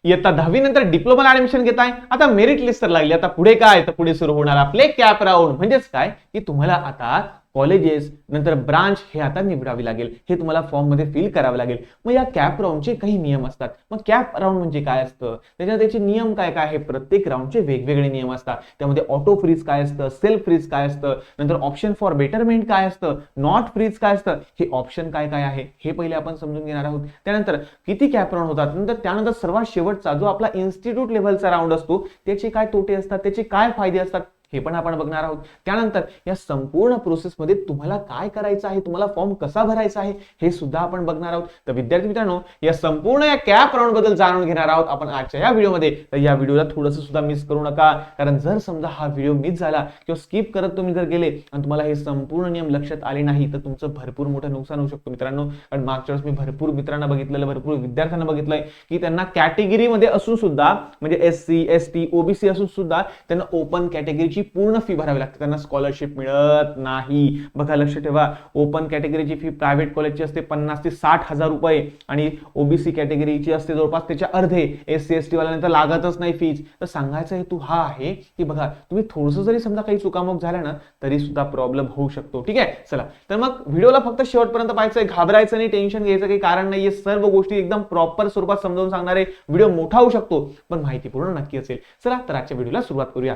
इयत्ता 10वी नंतर डिप्लोमाला ऍडमिशन घेताय, आता मेरिट लिस्ट तर लागली, आता पुढे काय, तर पुढे सुरू होणार आपले कॅप राऊंड. म्हणजेच काय की तुम्हाला आता कॉलेजेस नंतर ब्रांच हे आता निवडावी लागेल, हे तुम्हाला फॉर्म मध्ये फिल करावं लागेल. मग या कॅप राऊंडचे काही नियम असतात. मग कॅप राऊंड म्हणजे काय असतं, त्याचे नियम काय काय आहे, प्रत्येक राऊंडचे वेगवेगळे नियम असतात. त्यामध्ये ऑटो फ्रीज काय असतं, सेल्फ फ्रीज काय असतं, नंतर ऑप्शन फॉर बेटरमेंट काय असतं, नॉट फ्रीज काय असतं, हे ऑप्शन काय काय आहे हे पहिले आपण समजून घेणार आहोत. त्यानंतर किती कॅप राऊंड होतात, नंतर त्यानंतर सर्वात शेवटचा जो आपला इन्स्टिट्यूट लेव्हलचा राऊंड असतो त्याचे काय तोटे असतात, त्याचे काय फायदे असतात हे पण आपण बघणार आहोत. त्यानंतर या संपूर्ण प्रोसेसमध्ये तुम्हाला काय करायचं आहे, तुम्हाला फॉर्म कसा भरायचा आहे हे सुद्धा आपण बघणार आहोत. तर विद्यार्थी मित्रांनो, या संपूर्ण या कॅप राऊंड बद्दल जाणून घेणार आहोत आपण आजच्या या व्हिडिओमध्ये. तर या व्हिडिओला थोडंसं सुद्धा मिस करू नका, कारण जर समजा हा व्हिडिओ मिस झाला किंवा स्किप करत तुम्ही जर गेले आणि तुम्हाला हे संपूर्ण नियम लक्षात आले नाही तर तुमचं भरपूर मोठं नुकसान होऊ शकतो मित्रांनो. कारण मागच्या वेळेस मी भरपूर मित्रांना बघितलेलं, भरपूर विद्यार्थ्यांना बघितलंय की त्यांना कॅटेगरीमध्ये असून सुद्धा, म्हणजे SC ST OBC असून सुद्धा त्यांना ओपन कॅटेगरीची पूर्ण फी भरावी लागते, त्यांना स्कॉलरशिप मिळत नाही. बघा लक्ष ठेवा, ओपन कॅटेगरीची फी प्रायव्हेट कॉलेजची असते 50 ते 60 हजार रुपये आणि ओबीसी कॅटेगरीची असते जवळपास त्याच्या अर्धे. SC ST वाल्यांना लागतच नाही फीज. तर सांगायचा हेतू हा आहे की बघा तुम्ही थोडंसं जरी समजा काही चुकामुक झाल्या ना तरी सुद्धा प्रॉब्लेम होऊ शकतो. ठीक आहे, चला तर मग व्हिडिओला फक्त शेवटपर्यंत पाहायचंय, घाबरायचं नाही, टेन्शन घ्यायचं काही कारण नाहीये. सर्व गोष्टी एकदम प्रॉपर स्वरूपात समजावून सांगणारे व्हिडिओ मोठा होऊ शकतो पण माहितीपूर्ण नक्की असेल. चला तर आजच्या व्हिडिओला सुरुवात करूया.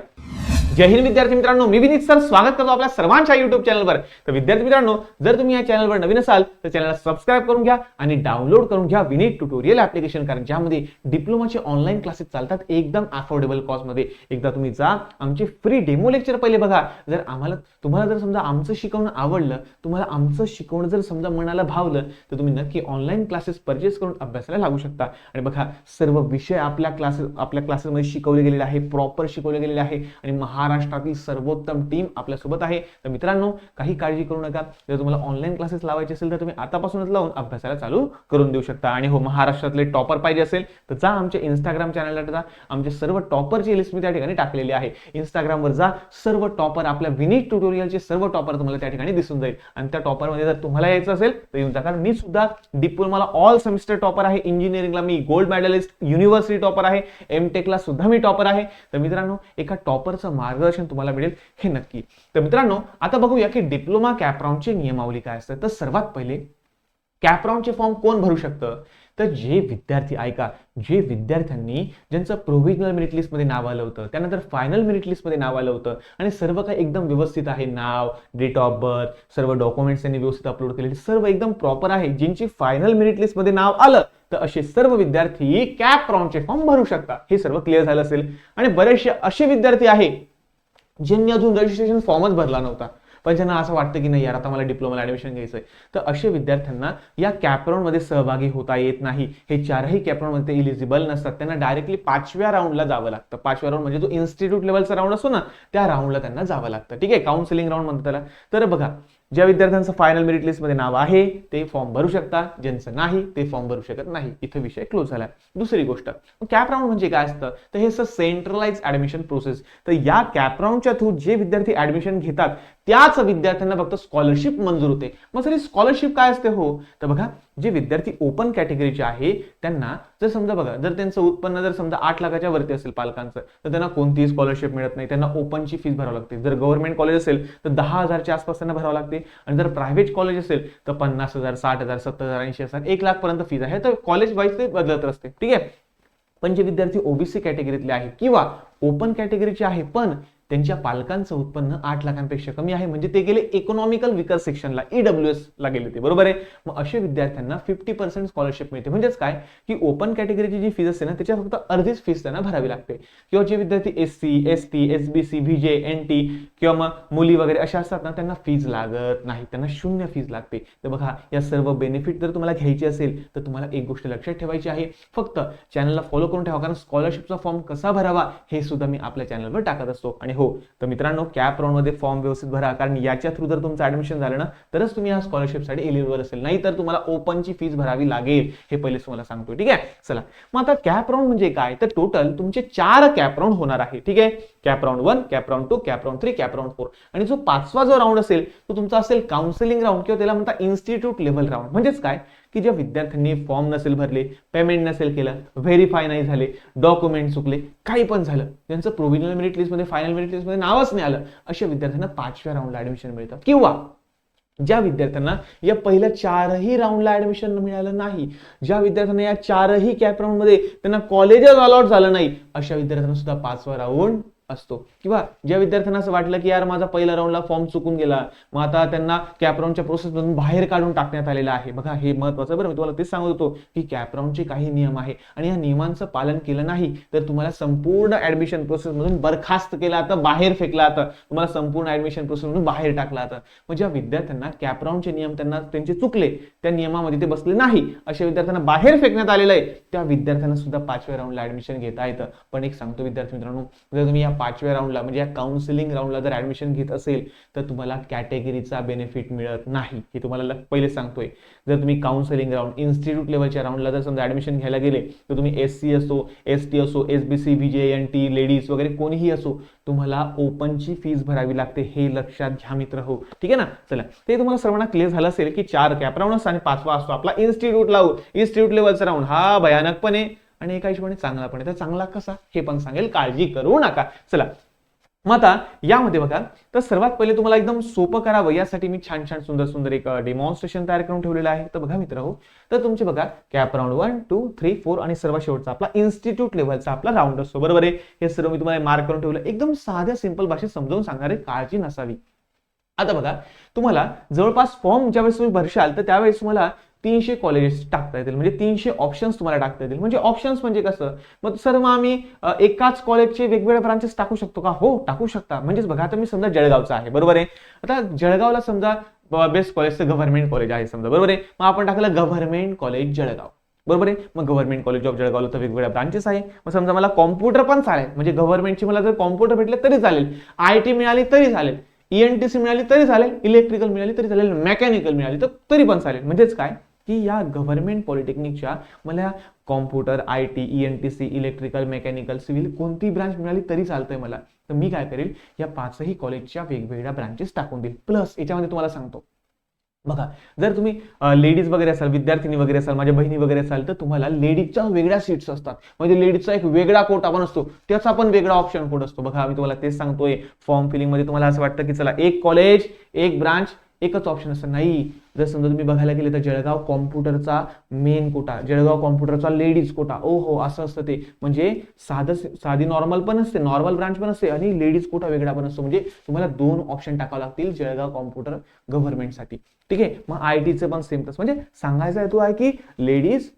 जय हिंद विद्यार्थी मित्रांनो, मी विनीत सर स्वागत करतो आपल्या सर्वांच्या युट्यूब चॅनलवर. तर विद्यार्थी मित्रांनो, जर तुम्ही या चॅनलवर नवीन असाल तर चॅनलला सबस्क्राइब करून घ्या आणि डाउनलोड करून घ्या विनीत ट्युटोरियल ऍप्लिकेशन, कारण ज्यामध्ये डिप्लोमाचे ऑनलाईन क्लासेस चालतात एकदम अफोर्डेबल कॉस्ट मध्ये. एकदा तुम्ही जा, आमचे फ्री डेमो लेक्चर पहिले बघा. जर तुम्हाला जर समजा आमचं शिकवणं आवडलं, तुम्हाला आमचं शिकवणं जर समजा मनाला भावलं तर तुम्ही नक्की ऑनलाईन क्लासेस परचेस करून अभ्यासाला लागू शकता. आणि बघा सर्व विषय आपल्या क्लासेसमध्ये शिकवले गेलेले आहे, प्रॉपर शिकवले गेलेले आहे आणि महाराष्ट्रातील सर्वोत्तम टीम आपल्यासोबत आहे. तर मित्रांनो काही काळजी करू नका, जर तुम्हाला ऑनलाईन क्लासेस लावायचे असेल तर तुम्ही आतापासूनच लावून अभ्यासाला चालू करून देऊ शकता. आणि हो, महाराष्ट्रातले टॉपर पाहिजे असेल तर जा आमच्या इंस्टाग्राम चॅनलला जा, आमचे सर्व टॉपरची लिस्ट मी त्या ठिकाणी टाकलेली आहे. इंस्टाग्रामवर जा, सर्व टॉपर आपल्या विनीत ट्युटोरियलचे सर्व टॉपर तुम्हाला त्या ठिकाणी दिसून जाईल. आणि त्या टॉपरमध्ये जर तुम्हाला यायचं असेल तर येऊन जा, कारण मी सुद्धा डिप्लोमाला ऑल सेमिस्टर टॉपर आहे, इंजिनिअरिंगला मी गोल्ड मेडलिस्ट, युनिव्हर्सिटी टॉपर आहे, एमटेकला सुद्धा मी टॉपर आहे. तर मित्रांनो एका टॉपरचं मार्गदर्शन तुम्हाला मिळेल हे नक्की. तर मित्रांनो आता बघूया की डिप्लोमा कॅप राऊंडची नियमावली काय असते. तर सर्वात पहिले कॅप राऊंडचे फॉर्म कोण भरू शकतं, तर जे विद्यार्थी, ऐका, जे विद्यार्थ्यांनी ज्यांचं प्रोव्हिजनल मेरिट लिस्ट मध्ये नाव आलं होतं, त्यानंतर फायनल मेरिट लिस्ट मध्ये नाव आलं होतं आणि सर्व काही एकदम व्यवस्थित आहे, नाव, डेट ऑफ बर्थ, सर्व डॉक्युमेंट्स त्यांनी व्यवस्थित अपलोड केलेले, सर्व एकदम प्रॉपर आहे, ज्यांची फायनल मेरिट लिस्ट मध्ये नाव आलं तर असे सर्व विद्यार्थी कॅप राऊंडचे फॉर्म भरू शकतात. हे सर्व क्लिअर झालं असेल. आणि बरेचसे असे विद्यार्थी आहे ज्यांनी अजून रजिस्ट्रेशन फॉर्मच भरला नव्हता पण ज्यांना असं वाटतं की नाही यार आता मला डिप्लोमाला ऍडमिशन घ्यायचंय, तर अशा विद्यार्थ्यांना या कॅप राऊंड मध्ये सहभागी होता येत नाही. हे चारही कॅप राऊंड मध्ये इलिजिबल नसतात, त्यांना डायरेक्टली 5व्या राऊंडला जावं लागतं. 5व्या राऊंड म्हणजे जो इन्स्टिट्यूट लेवलचा राऊंड असतो ना त्या राऊंडला त्यांना जावं लागतं. ठीक आहे, काउन्सिलिंग राऊंड म्हणतात त्याला. तर बघा ज्या विद्यार्थ्यांचं फायनल मेरिट लिस्ट मध्ये नाव आहे ते फॉर्म भरू शकता, ज्यांचं नाही ते फॉर्म भरू शकत नाही. इथे विषय क्लोज झाला. दुसरी गोष्ट, कॅप राऊंड म्हणजे काय असतं, तर हे सेंट्रलाइज ऍडमिशन प्रोसेस. तर या कॅप राऊंडच्या थ्रू जे विद्यार्थी ऍडमिशन घेतात त्याच विद्यार्थ्यांना फक्त स्कॉलरशिप मंजूर होते. मग सर स्कॉलरशिप काय असते हो, तर बघा जे विद्यार्थी ओपन कॅटेगरीचे आहे त्यांना जर समजा बघा जर त्यांचं उत्पन्न जर समजा 8 लाखाच्या वरती असेल पालकांचं तर त्यांना कोणतीही स्कॉलरशिप मिळत नाही, त्यांना ओपनची फीस भरावी लागते. जर गव्हर्नमेंट कॉलेज असेल तर 10,000च्या आसपास त्यांना भरावं लागते आणि जर प्रायव्हेट कॉलेज असेल तर 50,000, 60,000, 70,000, 80,000, 1 लाख पर्यंत फीज आहे. तर कॉलेज वाईज ते बदलत असते. ठीक आहे, पण जे विद्यार्थी ओबीसी कॅटेगरीतले आहे किंवा ओपन कॅटेगरीचे आहे पण त्यांच्या पालकांचं उत्पन्न 8 लाखांपेक्षा कमी आहे, म्हणजे ते गेले इकॉनॉमिकल विकर सेक्शनला, EWS ला गेले ते, बरोबर आहे. मग अशा विद्यार्थ्यांना 50% स्कॉलरशिप मिळते. म्हणजेच काय की ओपन कॅटेगरीची जी फीज असते ना त्याच्या फक्त अर्धीच फीस त्यांना भरावी लागते. किंवा जे विद्यार्थी SC ST SBC VJ NT किंवा मग मुली वगैरे अशा असतात ना त्यांना फीज लागत नाही, त्यांना 0 फीज लागते. तर बघा या सर्व बेनिफिट जर तुम्हाला घ्यायचे असेल तर तुम्हाला एक गोष्ट लक्षात ठेवायची आहे, फक्त चॅनलला फॉलो करून ठेवा, कारण स्कॉलरशिपचा फॉर्म कसा भरावा हे सुद्धा मी आपल्या चॅनलवर टाकत असतो. आणि हो, तर मित्रांनो कॅप राऊंड मध्ये फॉर्म व्यवस्थित भरा, कारण याच्या थ्रू जर तुमचं ऍडमिशन झालं ना तरच तुम्ही या स्कॉलरशिपसाठी एलिजिबल असेल, नाही तर तुम्हाला ओपनची फीस भरावी लागेल. हे पहिले तुम्हाला सांगतो. ठीक आहे, चला मग आता कॅप राऊंड म्हणजे काय, तर टोटल तुमचे 4 कॅप राऊंड होणार आहे. ठीक आहे, cap round 1, cap round 2, cap round 3, cap round 4 आणि जो 5वा जो राऊंड असेल तो तुमचा असेल काउन्सिलिंग राऊंड किंवा त्याला म्हणतात इन्स्टिट्यूट लेव्हल राऊंड. म्हणजेच काय की ज्या विद्यार्थ्यांनी फॉर्म नसेल भरले, पेमेंट नसेल केलं, व्हेरीफाय नाही झाले, डॉक्युमेंट चुकले, काही पण झालं, त्यांचं प्रोव्हिजनल मेरिट लिस्टमध्ये, फायनल मेरिट लिस्टमध्ये नावच नाही आलं, अशा विद्यार्थ्यांना 5व्या राऊंडला ऍडमिशन मिळतं. किंवा ज्या विद्यार्थ्यांना या पहिल्या 4ही राऊंडला ऍडमिशन मिळालं नाही, ज्या विद्यार्थ्यांना या 4ही कॅप राऊंड मध्ये त्यांना कॉलेजच अलॉट झालं नाही, अशा विद्यार्थ्यांना सुद्धा 5वा राऊंड असतो. किंवा ज्या विद्यार्थ्यांना असं वाटलं की यार माझा पहिला राऊंडला फॉर्म चुकून गेला, मग आता त्यांना कॅप राऊंडच्या प्रोसेसमधून बाहेर काढून टाकण्यात आलेलं आहे. बघा हे महत्वाचं, बरं मी तुम्हाला तेच सांगत होतो की कॅप राऊंडचे काही नियम आहे आणि या नियमांचं पालन केलं नाही तर तुम्हाला संपूर्ण ऍडमिशन प्रोसेसमधून बरखास्त केलं जातं, बाहेर फेकलं जातं, तुम्हाला संपूर्ण ऍडमिशन प्रोसेसमधून बाहेर टाकलं जातं. मग ज्या विद्यार्थ्यांना कॅप राऊंडचे नियम त्यांचे चुकले, त्या नियमामध्ये ते बसले नाही, अशा विद्यार्थ्यांना बाहेर फेकण्यात आलेलं आहे, त्या विद्यार्थ्यांना सुद्धा 5व्या राऊंडला ऍडमिशन घेता येतं. पण एक सांगतो विद्यार्थी मित्रांनो, जर तुम्ही या 5व्या राऊंडला म्हणजे या काउन्सिलिंग राऊंडला जर ऍडमिशन घेत असेल तर तुम्हाला कॅटेगरीचा बेनिफिट मिळत नाही, हे तुम्हाला पहिले सांगतोय. जर तुम्ही काउन्सिलिंग राऊंड, इन्स्टिट्यूट लेवलच्या राऊंडला जर समजा ऍडमिशन घ्यायला गेले तर तुम्ही SC असो, ST असो, SBC, VJNT, लेडीज वगैरे कोणीही असो, तुम्हाला ओपनची फीस भरावी लागते, हे लक्षात घ्या मित्र हो. ठीक आहे ना. चला, ते तुम्हाला सर्वांना क्लिअर झालं असेल की 4 कॅप राऊंड असतो आणि 5वा असतो आपला इन्स्टिट्यूट लेवलचा राऊंड. हा भयानक पण आहे आणि एका हिशोबाने चांगला पण आहे. तर चांगला कसा हे पण सांगेल, काळजी करू नका. चला, मग आता यामध्ये बघा, तर सर्वात पहिले तुम्हाला एकदम सोपं करावं यासाठी मी छान छान सुंदर सुंदर एक डेमॉन्स्ट्रेशन तयार करून ठेवलेलं आहे. तर बघा मित्र हो, तर तुमचे बघा कॅप राऊंड 1, 2, 3, 4 आणि सर्वात शेवटचा आपला इन्स्टिट्यूट लेवलचा आपला राऊंड असतो. बरोबर आहे. हे सर्व मी तुम्हाला मार्क करून ठेवलं, एकदम साध्या सिंपल भाषेत समजावून सांगणारे, काळजी नसावी. आता बघा, तुम्हाला जवळपास फॉर्म ज्यावेळेस तुम्ही भरशाल तर त्यावेळेस तुम्हाला 300 कॉलेजेस टाकता येतील, म्हणजे 300 ऑप्शन्स तुम्हाला टाकता येतील. म्हणजे ऑप्शन्स म्हणजे कसं, मग सर मग आम्ही एकाच कॉलेजचे वेगवेगळे ब्रांचेस टाकू शकतो का? हो, टाकू शकता. म्हणजेच बघा, आता मी समजा जळगावचा आहे, बरोबर आहे. आता जळगावला समजा बेस्ट कॉलेजचं गव्हर्नमेंट कॉलेज आहे समजा, बरोबर आहे. मग आपण टाकलं गव्हर्नमेंट कॉलेज जळगाव, बरोबर आहे. मग गव्हर्नमेंट कॉलेज ऑफ जळगावला तर वेगवेगळ्या ब्रांचेस आहे. मग समजा मला कॉम्प्युटर पण चालेल, म्हणजे गव्हर्नमेंटची मला जर कॉम्प्युटर भेटले तरी चालेल, IT मिळाली तरी चालेल, ENTC मिळाली तरी चालेल, इलेक्ट्रिकल मिळाली तरी चालेल, मेकॅनिकल मिळाली तरी पण चालेल. म्हणजेच काय की या गव्हर्नमेंट पॉलिटेक्निकच्या मला computer, IT, ENTC, electrical, mechanical, civil कोणती ब्रांच मिळाली तरी चालतंय मला. तर मी काय करेल, या 5ही कॉलेजच्या वेगवेगळ्या ब्रांचेस टाकून देईल. प्लस याच्यामध्ये तुम्हाला सांगतो बघा, जर तुम्ही लेडीज वगैरे असाल, विद्यार्थिनी वगैरे असाल, माझ्या बहिणी वगैरे असाल, तर तुम्हाला लेडीजच्या वेगळ्या सीट्स असतात, म्हणजे लेडीजचा एक वेगळा कोटा पण असतो, त्याचा पण वेगळा ऑप्शन कोड असतो. बघा, मी तुम्हाला तेच सांगतोय, फॉर्म फिलिंग मध्ये तुम्हाला असं वाटतं की चला एक कॉलेज, एक ब्रांच, एकच ऑप्शन असतं. नाही, जर समजा तुम्ही बघायला गेले तर जळगाव कॉम्प्युटरचा मेन कोटा, जळगाव कॉम्प्युटरचा लेडीज कोटा, ओ हो असं असतं ते. म्हणजे साधी नॉर्मल पण असते, नॉर्मल ब्रांच पण असते आणि लेडीज कोटा वेगळा पण असतो. म्हणजे तुम्हाला 2 ऑप्शन टाकावे लागतील जळगाव कॉम्प्युटर गव्हर्नमेंटसाठी. ठीक आहे. मग ITचं पण सेम तसं. म्हणजे सांगायचा हेतू आहे की लेडीज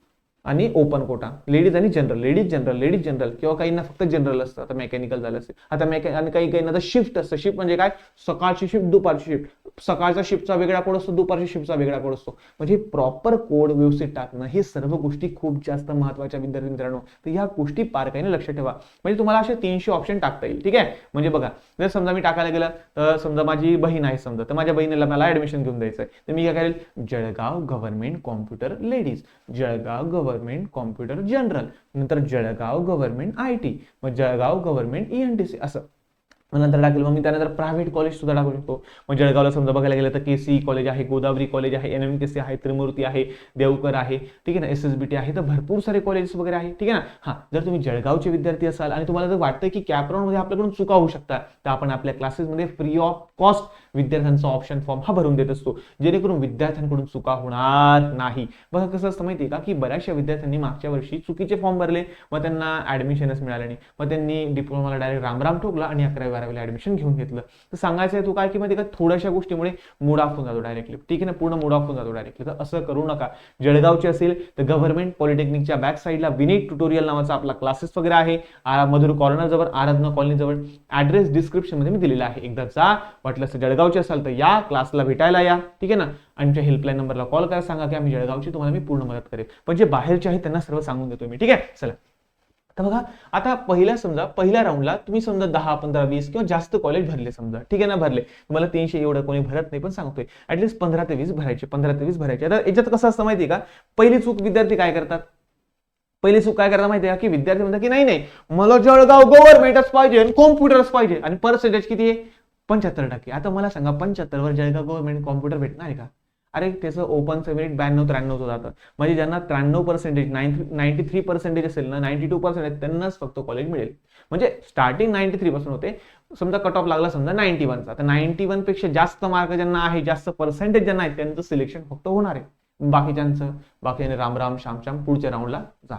आणि ओपन कोटा, लेडीज आणि जनरल, लेडीज जनरल किंवा काहींना फक्त जनरल असतं. आता मेकॅनिकल झालं असेल, आता आणि काहींना शिफ्ट असतं. शिफ्ट म्हणजे काय, सकाळची शिफ्ट, दुपारची शिफ्ट, सकाळचा शिफ्टचा वेगळा कोड असतो, दुपारच्या शिफ्टचा वेगळा कोड असतो. म्हणजे प्रॉपर कोड व्यवस्थित टाकणं, हे सर्व गोष्टी खूप जास्त महत्त्वाच्या विद्यार्थी मित्रांनो. तर या गोष्टी बारकाईने लक्षात ठेवा. म्हणजे तुम्हाला असे 300 ऑप्शन टाकता येईल. ठीक आहे. म्हणजे बघा, जर समजा मी टाकायला गेलं तर समजा माझी बहीण आहे समजा, तर माझ्या बहिणीला मला ऍडमिशन घेऊन द्यायचं आहे, तर मी काय करेल, Jalgaon government computer ladies, Jalgaon government computer general, नंतर जळगाव गव्हर्नमेंट IT, मग जळगाव गव्हर्नमेंट ENTC असं. मग नंतर टाकेल. मग मी त्यानंतर प्रायव्हेट कॉलेज सुद्धा टाकू शकतो. मग जळगावला समजा बघायला गेलं तर KC कॉलेज आहे, गोदावरी कॉलेज आहे, NMKC आहे, त्रिमूर्ती आहे, देवकर आहे, ठीक आहे ना, SSBT आहे, तर भरपूर सारे कॉलेजेस वगैरे आहे. ठीक आहे ना. हा, जर तुम्ही जळगावचे विद्यार्थी असाल आणि तुम्हाला जर वाटतं की कॅप राऊंड मध्ये आपल्याकडून चुका होऊ शकतात, तर आपण आपल्या क्लासेसमध्ये फ्री ऑफ कॉस्ट विद्यार्थ्यांचा ऑप्शन फॉर्म हा भरून देत असतो, जेणेकरून विद्यार्थ्यांकडून चुका होणार नाही. बघा कसं असतं माहिती आहे का, की बऱ्याचशा विद्यार्थ्यांनी मागच्या वर्षी चुकीचे फॉर्म भरले, मग त्यांना ऍडमिशनच मिळालं नाही, मग त्यांनी डिप्लोमाला डायरेक्ट रामराम ठोकला आणि 11वी-12वीला ऍडमिशन घेऊन घेतलं. तर सांगायचं आहे तू काय की माहिती का, थोड्याशा गोष्टीमुळे मूड ऑफ होऊन जातो डायरेक्टली. ठीक आहे ना, पूर्ण मूड ऑफ होऊन जातो डायरेक्टली. तर असं करू नका. जळगावचे असेल तर गव्हर्नमेंट पॉलिटेक्निकच्या बॅक साईडला विनीत ट्युटोरियल नावाचा आपला क्लासेस वगैरे आहे, मधुर कॉर्नर जवळ, आराधना कॉलनी जवळ. ऍड्रेस डिस्क्रिप्शन मध्ये मी दिलेला आहे, एकदा जा. वाटलं असं जळगावचे असाल तर या क्लासला भेटायला या. ठीक आहे ना. आमच्या हेल्पलाईन नंबरला कॉल करा, सांगा की आम्ही जळगावची, तुम्हाला मी पूर्ण मदत करेल. पण जे बाहेरचे आहेत त्यांना सर्व सांगून देतो मी. ठीक आहे. चला, तर बघा, आता पहिल्या राऊंडला तुम्ही समजा 10, 15, 20 किंवा जास्त कॉलेज भरले समजा. ठीक आहे ना, भरले. तुम्हाला 300 एवढं कोणी भरत नाही, पण सांगतोय ऍटलीस्ट 15 ते 20 भरायचे, 15 ते 20 भरायचे. आता याच्यात कसं असतं माहिती आहे का, पहिली चूक विद्यार्थी काय करतात, माहिती आहे की विद्यार्थी म्हणतात की नाही मला जळगाव गव्हर्नमेंटच पाहिजे, कॉम्प्युटरच पाहिजे, आणि पर्सेंटेज किती आहे, 75%. आता मला सांगा, 75 वर जळगाव गव्हर्नमेंट कॉम्प्युटर भेटणार आहे का? अरे त्याचं ओपनचं मेरिट 92-93 जातं. म्हणजे ज्यांना 93%, 93% असेल ना, 92% त्यांनाच फक्त कॉलेज मिळेल. म्हणजे स्टार्टिंग 93 पासून होते, समजा कट ऑफ लागला समजा 91चा, तर 91 पेक्षा जास्त मार्क ज्यांना आहे, जास्त पर्सेंटेज ज्यांना आहे, त्यांचं सिलेक्शन फक्त होणार आहे. बाकीच्यांनी राम राम श्याम श्याम पुढच्या राऊंडला जा.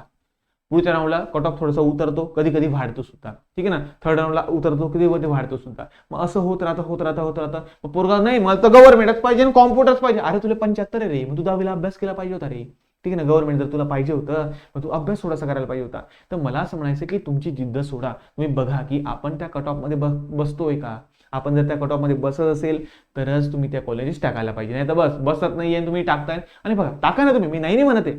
पुढच्या राऊंडला कट ऑफ थोडासा उतरतो, कधी कधी वाढतो सुद्धा, ठीक आहे ना. थर्ड राऊंडला उतरतो, कधी कधी वाढतो सुद्धा. मग असं होत राहतं. मग पोरगा नाही मला तर गव्हर्नमेंटच पाहिजे आणि कॉम्प्युटरच पाहिजे. अरे तुला 75 आहे रे, मग तू 10वीला अभ्यास केला पाहिजे होता रे, ठीक आहे ना. गव्हर्नमेंट जर तुला पाहिजे होतं मग तू अभ्यास थोडासा करायला पाहिजे होता. तर मला असं म्हणायचं की तुमची जिद्द सोडा. तुम्ही बघा की आपण त्या कट ऑफ मध्ये बसतोय का. आपण जर त्या कट ऑफ मध्ये बसत असेल तरच तुम्ही त्या कॉलेजेस टाकायला पाहिजे. नाही तर बसत नाहीये तुम्ही टाकताय. आणि बघा टाका ना तुम्ही, मी नाही म्हणत आहे,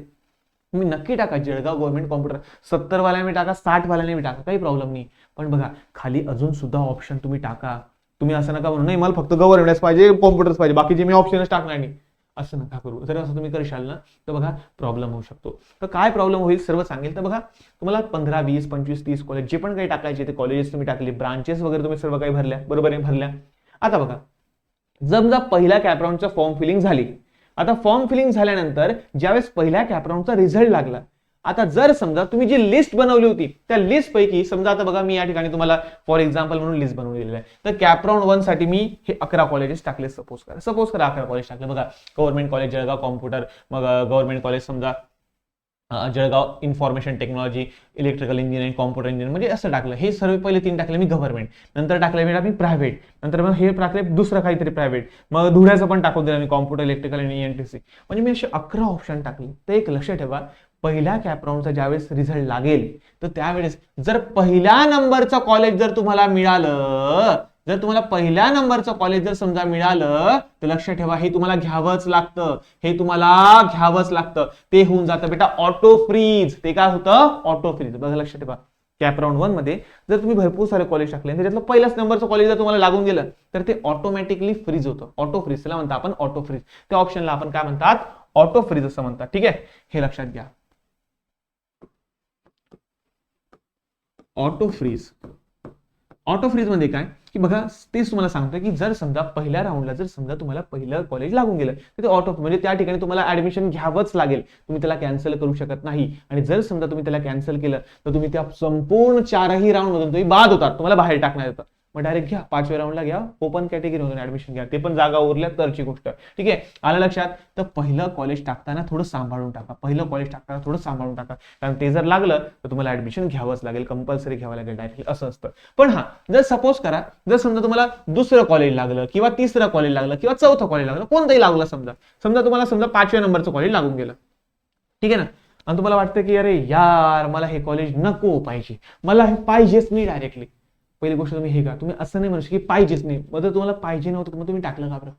तुम्ही नक्की टाका. जळगाव गव्हर्नमेंट कॉम्प्युटर 70 वाल्याने टाका, 60 वाल्याने टाका, काही प्रॉब्लेम नाही. पण बघा खाली अजून सुद्धा ऑप्शन तुम्ही टाका. तुम्ही असं नका म्हणू नाही मला फक्त गव्हर्नमेंटच पाहिजे, कॉम्प्युटरच पाहिजे, बाकीचे मी ऑप्शनच टाकणार नाही, असं नका करू. जर असं तुम्ही करशाल ना तर बघा प्रॉब्लेम होऊ शकतो. तर काय प्रॉब्लेम होईल सर्व सांगेल. तर बघा तुम्हाला 15, 20, 25, 30 कॉलेज जे पण काही टाकायचे ते कॉलेजेस तुम्ही टाकले, ब्रांचेस वगैरे तुम्ही सर्व काही भरल्या, बरोबर आहे, भरल्या. आता बघा समजा पहिल्या कॅपराऊंडचं फॉर्म फिलिंग झाली. आता फॉर्म फिलिंग झाल्यानंतर ज्यावेळेस पहिल्या कॅपराऊंडचा रिझल्ट लागला, आता जर समजा तुम्ही जी लिस्ट बनवली होती त्या लिस्ट पैकी समजा, आता बघा मी या ठिकाणी तुम्हाला फॉर एक्झाम्पल म्हणून लिस्ट बनवून दिलेली आहे. तर कॅपराऊंड 1 साठी मी हे 11 कॉलेजेस टाकले, सपोज करा 11 कॉलेज टाकले. बघा गव्हर्नमेंट कॉलेज जळगाव कॉम्प्युटर, मग गव्हर्नमेंट कॉलेज समजा Jalgaon information technology, electrical engineering, computer engineering, म्हणजे असं टाकलं. हे सर्व पहिले 3 टाकले मी गव्हर्नमेंट, नंतर टाकले मी प्रायव्हेट, नंतर मग हे टाकले दुसरं काहीतरी प्रायव्हेट, मग धुळ्याचं पण टाकून दिलं मी कॉम्प्युटर, इलेक्ट्रिकल आणि ENTC. म्हणजे मी असे 11 ऑप्शन टाकले. तर एक लक्ष ठेवा, पहिल्या कॅपराऊंडचा ज्यावेळेस रिझल्ट लागेल तर त्यावेळेस जर पहिल्या नंबरचं कॉलेज जर तुम्हाला मिळालं, जर तुम्हाला पहिल्या नंबरचं कॉलेज जर समजा मिळालं तर लक्ष ठेवा हे तुम्हाला घ्यावंच लागतं, हे तुम्हाला घ्यावंच लागतं. ते होऊन जातं बेटा ऑटो फ्रीज. ते काय होतं, ऑटो फ्रीज. बघा लक्ष ठेवा, कॅपराऊंड 1 मध्ये जर तुम्ही भरपूर सारे कॉलेज टाकले त्याच्यातलं पहिल्याच नंबरचं कॉलेज जर तुम्हाला लागून गेलं तर ते ऑटोमॅटिकली फ्रीज होतं. ऑटो फ्रीज त्याला म्हणतात आपण, ऑटो फ्रीज. त्या ऑप्शनला आपण काय म्हणतात, ऑटो फ्रीज असं म्हणतात, ठीक आहे. हे लक्षात घ्या, ऑटो फ्रीज. ऑटो फ्रीज मध्ये काय की बघा तेच तुम्हाला सांगतोय की जर समजा पहिल्या राऊंडला जर समजा तुम्हाला पहिलं कॉलेज लागून गेलं तर ते ऑटो म्हणजे त्या ठिकाणी तुम्हाला ऍडमिशन घ्यावंच लागेल, तुम्ही त्याला कॅन्सल करू शकत नाही. आणि जर समजा तुम्ही त्याला कॅन्सल केलं तर तुम्ही त्या संपूर्ण 4ही राऊंड मधून तुम्ही बाद होतात, तुम्हाला बाहेर टाकण्यात येतं. मग डायरेक्ट घ्या 5व्या राऊंडला घ्या, ओपन कॅटेगरी मधून ऍडमिशन घ्या, ते पण जागा उरल्या तरची गोष्ट, ठीक आहे. आलं लक्षात. तर पहिलं कॉलेज टाकताना थोडं सांभाळून टाका, कारण ते जर लागलं तर तुम्हाला ऍडमिशन घ्यावंच लागेल, कंपल्सरी घ्यावं लागेल डायरेक्टली, असं असतं. पण हा जर सपोज करा जर समजा तुम्हाला दुसरं कॉलेज लागलं किंवा तिसरं कॉलेज लागलं किंवा चौथं कॉलेज लागलं, कोणतंही लागलं, समजा तुम्हाला 5व्या नंबरचं कॉलेज लागून गेलं, ठीक आहे ना. आणि तुम्हाला वाटतं की अरे यार मला हे कॉलेज नको पाहिजे, मला हे पाहिजेच नाही डायरेक्टली. पहिली गोष्ट तुम्ही हे का, तुम्ही असं नाही म्हणू की पाहिजेच नाही. मग जर तुम्हाला पाहिजे नव्हतं मग तुम्ही टाकलं का बरं.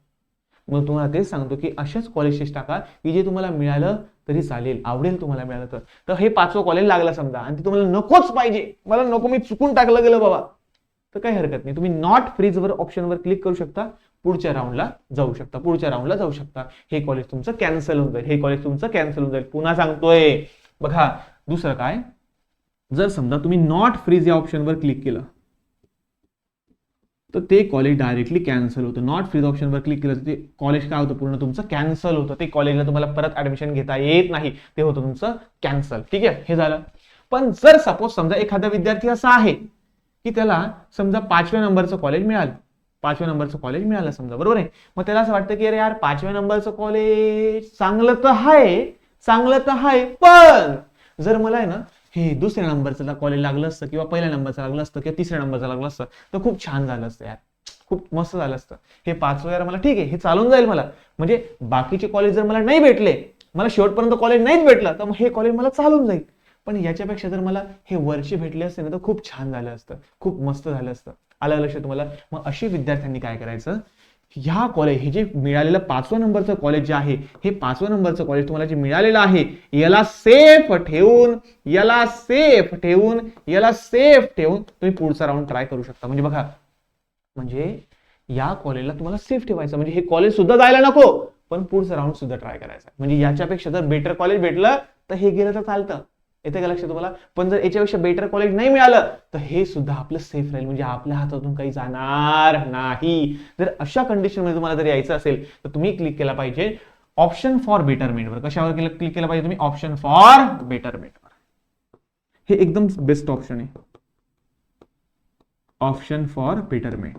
मग तुम्हाला तेच सांगतो की अशाच कॉलेजेस टाका की जे तुम्हाला मिळालं तरी चालेल, आवडेल तुम्हाला मिळालं तर हे 5वं कॉलेज लागलं समजा आणि ते तुम्हाला नकोच पाहिजे, मला नको, मी चुकून टाकलं गेलं बाबा, तर काही हरकत नाही. तुम्ही नॉट फ्रीज वर ऑप्शनवर क्लिक करू शकता, पुढच्या राऊंडला जाऊ शकता. हे कॉलेज तुमचं कॅन्सल होऊन जाईल, पुन्हा सांगतोय. बघा दुसरं काय, जर समजा तुम्ही नॉट फ्रीज या ऑप्शनवर क्लिक केलं तर ते कॉलेज डायरेक्टली कॅन्सल होतं. नॉट फ्रीज ऑप्शनवर क्लिक केलं तर ते कॉलेज काय होतं, पूर्ण तुमचं कॅन्सल होतं. ते कॉलेजला तुम्हाला परत ऍडमिशन घेता येत नाही, ते होतं तुमचं कॅन्सल, ठीक आहे. हे झालं. पण जर सपोज समजा एखादा विद्यार्थी असा आहे की त्याला समजा 5व्या नंबरचं कॉलेज मिळालं, समजा, बरोबर आहे. मग त्याला असं वाटतं की अरे यार 5व्या नंबरचं कॉलेज चांगलं तर आहे, पण जर मला आहे ना हे दुसऱ्या नंबरचं कॉलेज लागलं असतं किंवा पहिल्या नंबरचं लागलं असतं किंवा तिसऱ्या नंबरचं लागलं असतं तर खूप छान झालं असतं यार, खूप मस्त झालं असतं. हे 5वं यार मला ठीक आहे, हे चालून जाईल मला. म्हणजे बाकीचे कॉलेज जर मला नाही भेटले, मला शेवटपर्यंत कॉलेज नाहीच भेटलं तर मग हे कॉलेज मला चालून जाईल. पण याच्यापेक्षा जर मला हे वरचे भेटले असते ना तर खूप छान झालं असतं, खूप मस्त झालं असतं. आलं लक्षात तुम्हाला. मग अशी विद्यार्थ्यांनी काय करायचं, ह्या कॉलेज हे जे मिळालेलं 5व्या नंबरचं कॉलेज जे आहे, हे 5व्या नंबरचं कॉलेज तुम्हाला जे मिळालेलं आहे याला सेफ ठेवून तुम्ही पुढचा राऊंड ट्राय करू शकता. म्हणजे बघा, म्हणजे या कॉलेजला तुम्हाला सेफ ठेवायचं, म्हणजे हे कॉलेज सुद्धा जायला नको पण पुढचा राऊंड सुद्धा ट्राय करायचा. म्हणजे याच्यापेक्षा जर बेटर कॉलेज भेटलं तर हे गेलं तर चालतं, येते का लक्षात तुम्हाला. पण जर याच्यापेक्षा बेटर कॉलेज नाही मिळालं तर हे सुद्धा आपलं सेफ राहील, म्हणजे आपल्या हातातून काही जाणार नाही. जर अशा कंडिशन मध्ये तुम्हाला जर यायचं असेल तर तुम्ही क्लिक केला पाहिजे ऑप्शन फॉर बेटरमेंटवर कशावर क्लिक केलं पाहिजे तुम्ही? ऑप्शन फॉर बेटरमेंटवर. हे एकदम बेस्ट ऑप्शन आहे, ऑप्शन फॉर बेटरमेंट.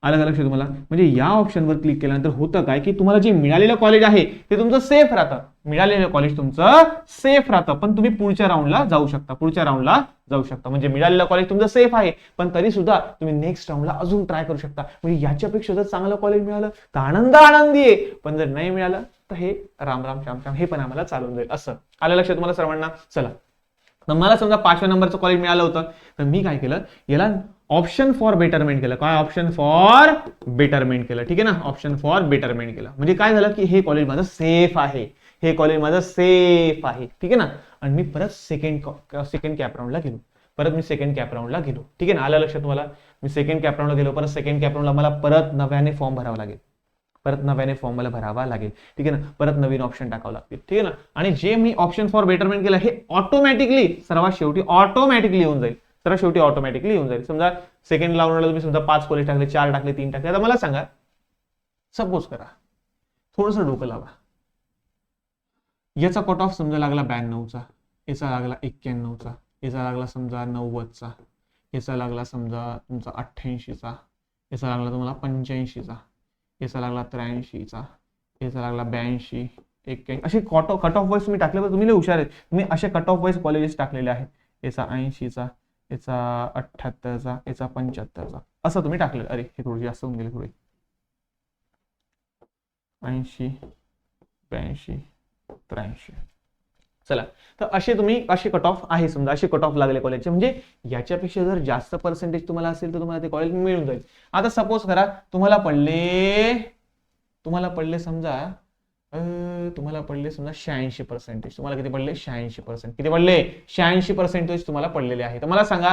अलग अलग तुम्हाला म्हणजे या ऑप्शनवर क्लिक केल्यानंतर होतं काय की तुम्हाला जे मिळालेलं कॉलेज आहे ते तुमचं सेफ राहतं. मिळालेलं कॉलेज तुमचं सेफ राहतं, पण तुम्ही पुढच्या राऊंडला जाऊ शकता. पुढच्या राऊंडला जाऊ शकता म्हणजे मिळालेलं कॉलेज तुमचं सेफ आहे, पण तरी सुद्धा तुम्ही नेक्स्ट राऊंडला अजून ट्राय करू शकता. म्हणजे याच्यापेक्षा जर चांगलं कॉलेज मिळालं तर आनंदी आहे, पण जर नाही मिळालं तर हे राम राम श्याम श्याम हे पण आम्हाला चालून जाईल. असं आलं लक्षात तुम्हाला सर्वांना? चला, तर मला समजा 5व्या नंबरचं कॉलेज मिळालं होतं, तर मी काय केलं, याला ऑप्शन फॉर बेटरमेंट केलं. काय? ऑप्शन फॉर बेटरमेंट केलं. ठीक आहे ना, ऑप्शन फॉर बेटरमेंट केलं. म्हणजे काय झालं की हे कॉलेज माझं सेफ आहे, हे कॉलेज माझं सेफ आहे. ठीक आहे ना, आणि मी परत सेकंड कॅप राऊंडला गेलो. ठीक आहे ना, आलं लक्षात तुम्हाला? मी सेकंड कॅप राऊंडला गेलो. परत सेकंड कॅप राऊंडला मला परत नव्याने फॉर्म भरावा लागेल. मला भरावा लागेल. ठीक आहे ना, परत नवीन ऑप्शन टाकावं लागतील. ठीक आहे ना, आणि जे मी ऑप्शन फॉर बेटरमेंट केलं हे ऑटोमॅटिकली सर्वात शेवटी ऑटोमॅटिकली येऊन जाईल. समजा सेकंड राऊंडला तुम्ही समजा 5 कॉलेज टाकले, 4 टाकले, 3 टाकले. आता मला सांगा, सपोज करा, थोडंसं डोकं लावा, याचा कट ऑफ समजा लागला 92चा, याचा लागला 91चा, याचा लागला समजा 90चा, याचा लागला समजा तुमचा 88चा, याचा लागला तुम्हाला 85चा, याचा लागला 83चा, याचा लागला 82, 81. असे कट ऑफ वाईज तुम्ही टाकले, तर तुम्ही लय हुशार आहेत. तुम्ही असे कट ऑफ वाईज कॉलेजेस टाकलेले आहेत. याचा 80चा, याचा 78चा, याचा 75चा, असं तुम्ही टाकलं. अरे हे थोडी जास्त होऊन गेले, थोडे 80, 82, 83. चला, तर असे कट ऑफ आहे. समजा असे कट ऑफ लागले कॉलेजचे, म्हणजे याच्यापेक्षा जर जास्त पर्सेंटेज तुम्हाला असेल तर तुम्हाला ते कॉलेज मिळून जाईल. आता सपोज करा तुम्हाला पडले समजा 86%. तुम्हाला किती पडले? 86%. किती पडले? 86% तुम्हाला पडलेले आहे. तर मला सांगा,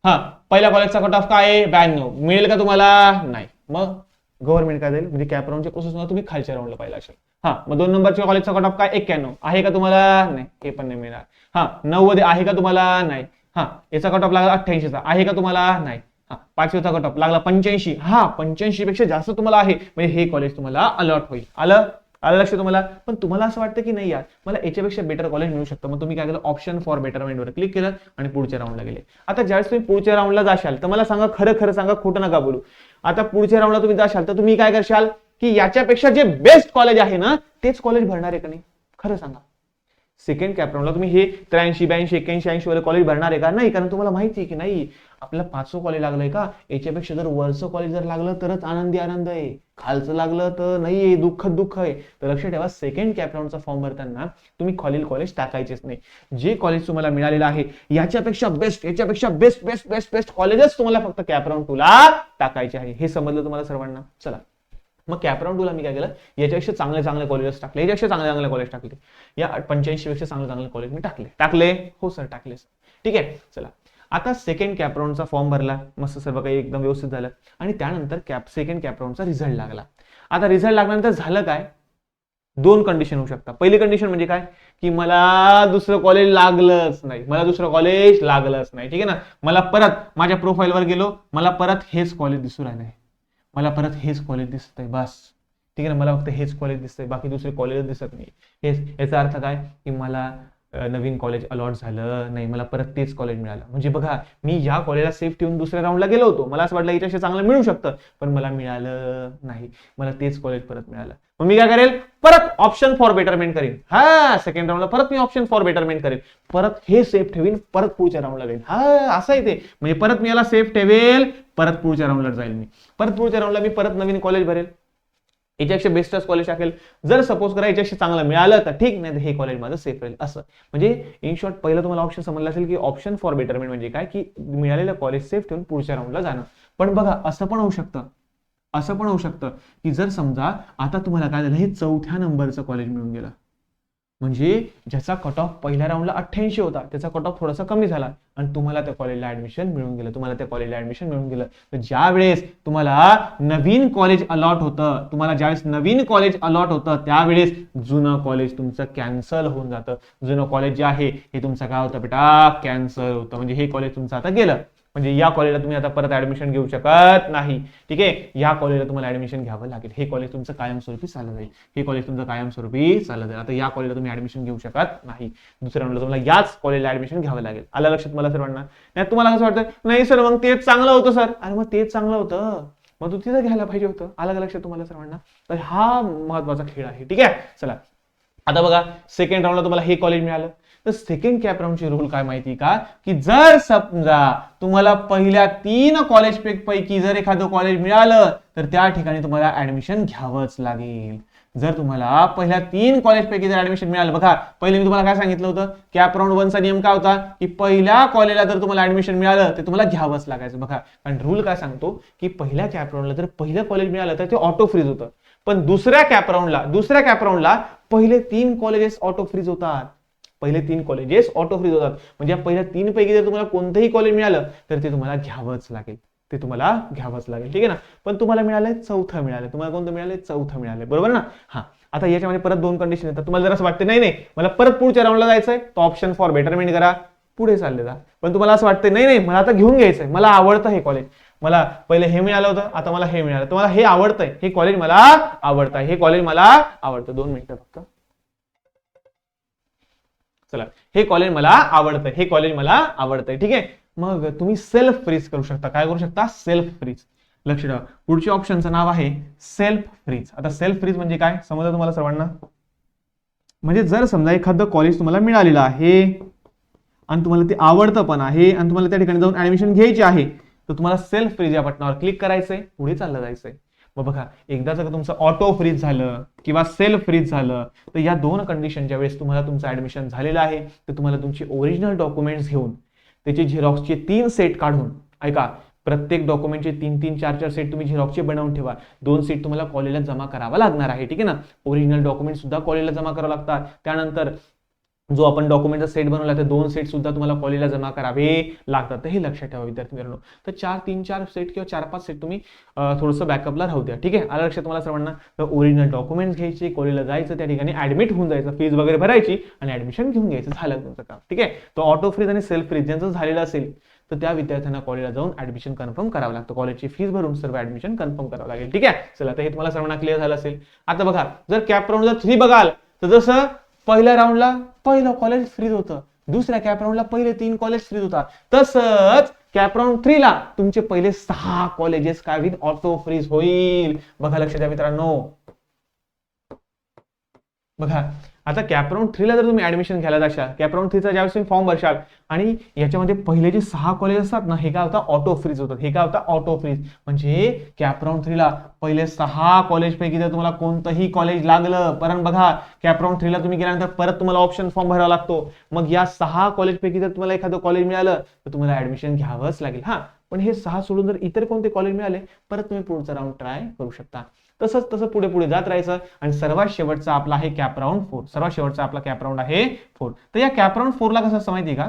हा पहिल्या कॉलेजचा कट ऑफ काय आहे? 92. मिळेल का तुम्हाला? नाही. मग गव्हर्नमेंट काय देईल? म्हणजे कॅप राऊंडच्या प्रोसेस तुम्ही खालच्या राऊंडला पाहिला असेल. हा, मग 2 नंबरच्या कॉलेजचा कट ऑफ काय? 91 आहे का तुम्हाला? नाही, हे पण नाही मिळणार. हा, 90 आहे का तुम्हाला? नाही. हा, याचा कट ऑफ लागला 88चा आहे का तुम्हाला? नाही. हा, 5वीचा कट ऑफ लागला 85. हा, 85 पेक्षा जास्त तुम्हाला आहे, म्हणजे हे कॉलेज तुम्हाला अलॉट होईल. आलं लक्ष तुम्हाला? पण तुम्हाला असं वाटतं की नाही यार, मला याच्यापेक्षा बेटर कॉलेज मिळू शकतं. मग तुम्ही काय केलं? ऑप्शन फॉर बेटरमेंटवर क्लिक केलं आणि पुढच्या राऊंडला गेले. आता ज्यावेळेस तुम्ही पुढच्या राऊंडला जाशाल, तर मला सांगा, खरं सांगा, खोटं नका बोलू. आता पुढच्या राऊंडला तुम्ही जाशाल तर तुम्ही काय करशाल की याच्यापेक्षा जे बेस्ट कॉलेज आहे ना तेच कॉलेज भरणार आहे का नाही? खरं सांगा. सेकंड कॅप राऊंडला तुम्ही हे 83, 82, 81, 80 वाले कॉलेज भरणार आहे का? नाही, कारण तुम्हाला माहिती आहे की नाही आपल्याला 500 कॉलेज लागलंय का, याच्यापेक्षा जर वरचं कॉलेज जर लागलं तरच आनंद आहे, खालचं लागलं तर नाहीये, दुःख आहे. तर लक्षात ठेवा, सेकंड कॅप राऊंडचा फॉर्म भरताना तुम्ही खालील कॉलेज टाकायचेच नाही. जे कॉलेज तुम्हाला मिळालेलं आहे याच्यापेक्षा बेस्ट कॉलेजच तुम्हाला फक्त कॅप राऊंड 2 ला टाकायचे आहे. हे समजलं तुम्हाला सर्वांना? चला, मग कॅप राऊंड 2 ला मी काय केलं, याच्यापेक्षा चांगले कॉलेजेस टाकले, याच्यापेक्षा चांगले कॉलेज टाकले, या 85 पेक्षा चांगले कॉलेज मी टाकले. हो सर, टाकले सर. ठीक आहे. चला, आता सेकंड कॅप राऊंडचा फॉर्म भरला, मस्त सर्व काही एकदम व्यवस्थित झालं, आणि त्यानंतर सेकंड कॅप राऊंडचा रिझल्ट लागला. आता रिझल्ट लागल्यानंतर झालं काय, 2 कंडिशन होऊ शकतात. पहिली कंडिशन म्हणजे काय की मला दुसरं कॉलेज लागलंच नाही. ठीक आहे ना, मला परत माझ्या प्रोफाईलवर गेलो, मला परत हेच कॉलेज दिसू राहिलं आहे, मला परत हेच कॉलेज दिसतंय, बस. ठीक आहे ना, मला फक्त हेच कॉलेज दिसतंय, बाकी दुसरे कॉलेज दिसत नाही. याचा अर्थ काय की मला नवीन कॉलेज अलॉट झालं नाही, मला परत तेच कॉलेज मिळालं. म्हणजे बघा, मी या कॉलेजला सेफ ठेवून दुसऱ्या राऊंडला गेलो होतो, मला असं वाटलं याच्याशी चांगलं मिळू शकतं, पण मला मिळालं नाही, मला तेच कॉलेज परत मिळालं. मग मी काय करेल, परत ऑप्शन फॉर बेटरमेंट करेन. हा, सेकंड राऊंडला परत मी ऑप्शन फॉर बेटरमेंट करेन, परत हे सेफ ठेवीन, परत पुढच्या राऊंडला जाईल. हा, असं आहे ते. म्हणजे परत मी याला सेफ ठेवेल, परत पुढच्या राऊंडला जाईल मी, परत पुढच्या राऊंडला मी परत नवीन कॉलेज भरेल, याच्यापेक्षा बेस्टच कॉलेज टाकेल. जर सपोज करा याच्यापेक्षा चांगलं मिळालं तर ठीक, नाही हे कॉलेज माझं सेफ राहील. असं म्हणजे इन शॉर्ट पहिलं तुम्हाला ऑप्शन समजलं असेल की ऑप्शन फॉर बेटरमेंट म्हणजे काय की मिळालेलं कॉलेज सेफ ठेवून पुढच्या राऊंडला जाणं. पण बघा, असं पण होऊ शकतं की जर समजा आता तुम्हाला काय झालं, हे 4थ्या नंबरचं कॉलेज मिळून गेलं, म्हणजे ज्याचा कट ऑफ पहिल्या राऊंडला 88 होता त्याचा कट ऑफ थोडासा कमी झाला आणि तुम्हाला त्या कॉलेजला ऍडमिशन मिळून गेलं. तर ज्या वेळेस तुम्हाला नवीन कॉलेज अलॉट होतं, त्यावेळेस जुनं कॉलेज तुमचं कॅन्सल होऊन जातं. जुनं कॉलेज जे आहे हे तुमचं काय होतं बेटा, कॅन्सल होतं. म्हणजे हे कॉलेज तुमचं आता गेलं. म्हणजे या कॉलेजला तुम्ही आता परत ऍडमिशन घेऊ शकत नाही. ठीक आहे, या कॉलेजला तुम्हाला ऍडमिशन घ्यावं लागेल. हे कॉलेज तुमचं कायमस्वरूपी चालत जाईल. हे कॉलेज तुमचं कायमस्वरूपी चालत जाईल. आता या कॉलेजला तुम्ही ऍडमिशन घेऊ शकत नाही. दुसऱ्या राऊंडला तुम्हाला याच कॉलेजला ऍडमिशन घ्यावं लागेल. आलं लक्षात मला सर्वांना? नाही तुम्हाला कसं वाटतं, नाही सर मग तेच चांगलं होतं सर. अरे मग तेच चांगलं होतं, मग तू तिथं घ्यायला पाहिजे होतं. आलं का लक्षात तुम्हाला सर्वांना? तर हा महत्वाचा खेळ आहे. ठीक आहे, चला आता बघा सेकंड राऊंडला तुम्हाला हे कॉलेज मिळालं. तर सेकंड कॅप राऊंडची रूल काय माहिती का, की जर समजा तुम्हाला पहिल्या 3 कॉलेज पैकी जर एखादं कॉलेज मिळालं तर त्या ठिकाणी तुम्हाला ऍडमिशन घ्यावंच लागेल. जर तुम्हाला पहिल्या 3 कॉलेज पैकी जर ऍडमिशन मिळालं, बघा पहिले मी तुम्हाला काय सांगितलं होतं, कॅप राऊंड 1 चा नियम काय होता, की पहिल्या कॉलेजला जर तुम्हाला ऍडमिशन मिळालं ते तुम्हाला घ्यावंच लागायचं. बघा कारण रूल काय सांगतो, की पहिल्या कॅप राऊंडला जर पहिलं कॉलेज मिळालं तर ते ऑटो फ्रीज होतं. पण दुसऱ्या कॅप राऊंडला पहिले 3 कॉलेजेस ऑटो फ्रीज होतात. पहिले 3 कॉलेजेस ऑटो फ्रीज होतात. म्हणजे पहिल्या 3 पैकी जर तुम्हाला कोणतंही कॉलेज मिळालं तर ते तुम्हाला घ्यावंच लागेल. ते तुम्हाला घ्यावंच लागेल. ठीक आहे ना. पण तुम्हाला मिळालंय चौथं मिळालं. तुम्हाला कोणतं मिळालंय? चौथं मिळालंय. बरोबर ना? हा, आता याच्यामध्ये परत 2 कंडिशन येतात. तुम्हाला जर असं वाटतं नाही नाही मला परत पुढच्या राऊंडला जायचंय, तर ऑप्शन फॉर बेटरमेंट करा, पुढे चालले जा. पण तुम्हाला असं वाटतं नाही नाही मला आता घेऊन घ्यायचंय, मला आवडतं हे कॉलेज, मला पहिले हे मिळालं होतं आता मला हे मिळालं, तुम्हाला हे आवडतंय, हे कॉलेज मला आवडतंय, हे कॉलेज मला आवडतं. 2 मिनिटं फक्त. चला, हे कॉलेज मला आवडतंय, हे कॉलेज मला आवडतंय. ठीक आहे, मग तुम्ही सेल्फ फ्रीज करू शकता. काय करू शकता? Self freeze. लक्ष ठेवा, पुढच्या ऑप्शनचं नाव आहे सेल्फ फ्रीज. आता सेल्फ फ्रीज म्हणजे काय समजलं तुम्हाला सर्वांना? म्हणजे जर समजा एखादं कॉलेज तुम्हाला मिळालेलं आहे आणि तुम्हाला ते आवडतं पण आहे आणि तुम्हाला त्या ठिकाणी जाऊन ऍडमिशन घ्यायची आहे, तर तुम्हाला सेल्फ फ्रीज या बटनावर क्लिक करायचंय, पुढे चाललं जायचंय. मग बघा एकदा जर तुमचं ऑटो फ्रीज झालं किंवा सेल्फ फ्रीज झालं, तर या 2 कंडिशनच्या वेळेस तुम्हाला तुमचं ऍडमिशन झालेलं आहे, तर तुम्हाला तुमची ओरिजिनल डॉक्युमेंट्स घेऊन त्याचे झेरॉक्सचे 3 सेट काढून, ऐका प्रत्येक डॉक्युमेंटचे 3-3, 4-4 सेट तुम्ही झेरॉक्सचे बनवून ठेवा. 2 सेट तुम्हाला कॉलेजला जमा करावा लागणार आहे. ठीक आहे ना. ओरिजिनल डॉक्युमेंट सुद्धा कॉलेजला जमा करावं लागतात. त्यानंतर जो आपण डॉक्युमेंटचा सेट बनवला ते 2 सेट सुद्धा तुम्हाला कॉलेजला जमा करावे लागतात. तर हे लक्षात ठेवा विद्यार्थी मित्रांनो. तर 3-4 सेट किंवा 4-5 सेट तुम्ही थोडंसं बॅकअपला राहू द्या. ठीक आहे, आलं लक्षात तुम्हाला सर्वांना? तर ओरिजिनल डॉक्युमेंट्स घ्यायचे, कॉलेजला जायचं, त्या ठिकाणी ऍडमिट होऊन जायचं, फीज वगैरे भरायची आणि ऍडमिशन घेऊन घ्यायचं, झालं तुमचं काम. ठीक आहे, तो ऑटो फ्रीज आणि सेल्फ फ्रीज ज्यांचं झालेलं असेल तर त्या विद्यार्थ्यांना कॉलेजला जाऊन ऍडमिशन कन्फर्म करावं लागतं. कॉलेजची फीस भरून सर्व ऍडमिशन कन्फर्म करावं लागेल. ठीक आहे, चला तर हे तुम्हाला सर्वांना क्लिअर झालं असेल. आता बघा जर कॅप राऊंड जर 3 बघाल तर जसं पहिल्या राऊंडला पहिलं कॉलेज फ्रीज होतं, दुसऱ्या कॅप राऊंडला पहिले 3 कॉलेज फ्रीज होता, तसंच कॅप राऊंड 3 ला तुमचे पहिले 6 कॉलेजेस काय होईल? ऑटो फ्रीज होईल. बघा लक्ष द्या मित्रांनो. बघा आता कॅप राऊंड 3 ला जर तुम्ही ऍडमिशन घ्यायला जाशाल, कॅप राऊंड 3 चा ज्यावेळेस तुम्ही फॉर्म भरशाल आणि याच्यामध्ये पहिले जे 6 कॉलेज असतात ना, हे काय होतं? ऑटो फ्रीज होतात. हे काय होतं? Auto freeze. म्हणजे कॅप राऊंड 3 ला पहिले 6 कॉलेज पैकी जर तुम्हाला कोणतंही कॉलेज लागलं, परत बघा कॅप राऊंड 3 ला तुम्ही गेल्यानंतर परत तुम्हाला ऑप्शन फॉर्म भरावा लागतो. मग या 6 कॉलेज पैकी जर तुम्हाला एखादं कॉलेज मिळालं तर तुम्हाला ऍडमिशन घ्यावंच लागेल. हा, पण हे 6 सोडून जर इतर कोणते कॉलेज मिळाले परत तुम्ही पुढचा राऊंड ट्राय करू शकता. तसं पुढे पुढे जात राहायचं आणि सर्वात शेवटचा आपला आहे कॅप राऊंड 4. सर्वात शेवटचा आपला कॅप राऊंड आहे 4. तर या कॅप राऊंड 4 ला कसं असतं माहिती का,